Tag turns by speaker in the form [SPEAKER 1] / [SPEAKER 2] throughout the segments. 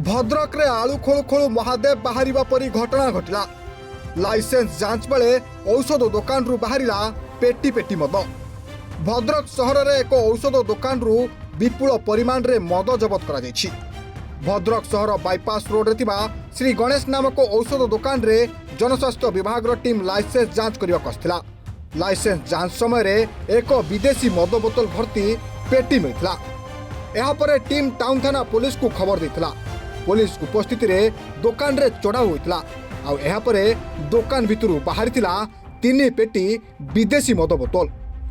[SPEAKER 1] भद्रक रे आलू खोलु खोलु महादेव बाहर परी घटना घटला। लाइसेंस जांच बेले औषध दुकान रु बाहरिला पेटी पेटी मद। भद्रक सहर रे एक औषध दुकान रु विपुल परिमाण रे मद जबत करा जायछि। भद्रक सहर बाईपास रोड रे थिबा श्री गणेश नामक औषध दुकान रे जनस्वास्थ्य विभाग रो टीम लाइसेंस जांच करिवा कस्थिला। लाइसेंस जांच समय रे एक विदेशी मद बोतल भर्ती पेटी मिलथिला। एहा परे टीम टाउन थाना पुलिस को खबर देथिला। पुलिस उपस्थिति रे दुकान रे चढ़ाऊ होइतला। आउ एहा परे दुकान भितरु बाहरिथिला 3 पेटी विदेशी मद बोतल।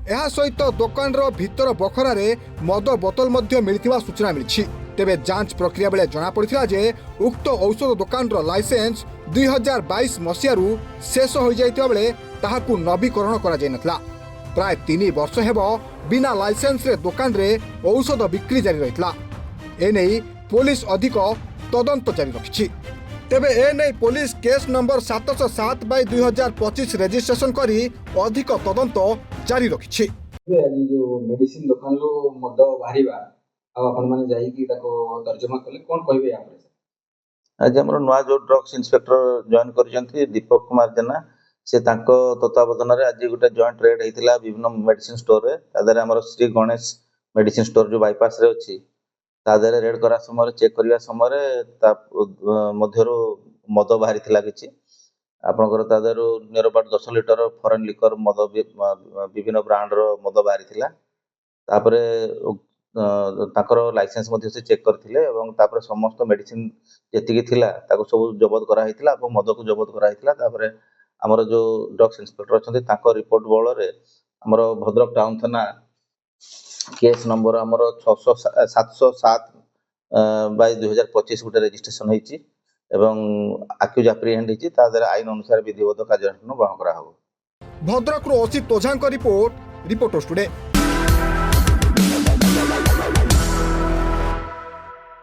[SPEAKER 1] एहा सहित दुकान रो भीतर बखरा रे मद बोतल मध्य मिलिथिबा सूचना मिलिछि। तेबे जांच प्रक्रिया बेले जना पड़िथिला जे उक्त औषध दुकान रो लाइसेंस 2022 मसियारू शेष हो जाइतिबा बेले ताहाकू नवीकरण करा जाय नथला। प्राय 3 वर्ष हेबो बिना लाइसेंस रे दुकान रे औषध बिक्री जारी रहितला। एनै पुलिस अधिक तदंत जारी रखिछि। तेबे एनै पुलिस केस नंबर 707/2025 रजिस्ट्रेशन करी अधिक तदंत जारी रखिछि।
[SPEAKER 2] आज जो मेडिसिन दुकान लो मद बाहरिबा आपण माने जाई कि ताको तर्जमा कले कोन कहबे या पर
[SPEAKER 3] आज हमरो नवा जो drugs inspector join करिसंती Deepak Kumar जेना से तांको तत्वावधान रे आज गोटे जॉइंट रेड हेतिला विभिन्न मेडिसिन स्टोर रे। तादरे हमरो श्री गणेश मेडिसिन स्टोर जो बाईपास रे अछि तादरे रेड करा समय चेक करिया समय ता मध्यरो मद बाहरी थिला किछि। आपनकर तादरो near about 10 litre foreign liquor मद विभिन्न ब्रांड रो मद बाहरी थिला। तापरे ताकर लाइसेंस मध्ये से चेक करथिले एवं तापर समस्त मेडिसिन जेतिकी थिला ताको सब जब्त करा हितला और मद को जब्त करा हितला। तापरे हमर जो ड्रग्स इंस्पेक्टर अछंती ताको रिपोर्ट बळ रे हमर भद्रक टाउन थाना केस नंबर हमर 707/2025 गुटे रजिस्ट्रेशन होईची एवं अक्यूज एप्रीहेंड होईची। तादरे आईन अनुसार विधिवत कार्यानुष्ठान ग्रहण करा हो।
[SPEAKER 1] भद्रक रो असित ओझांक रिपोर्टर स्टूडियो।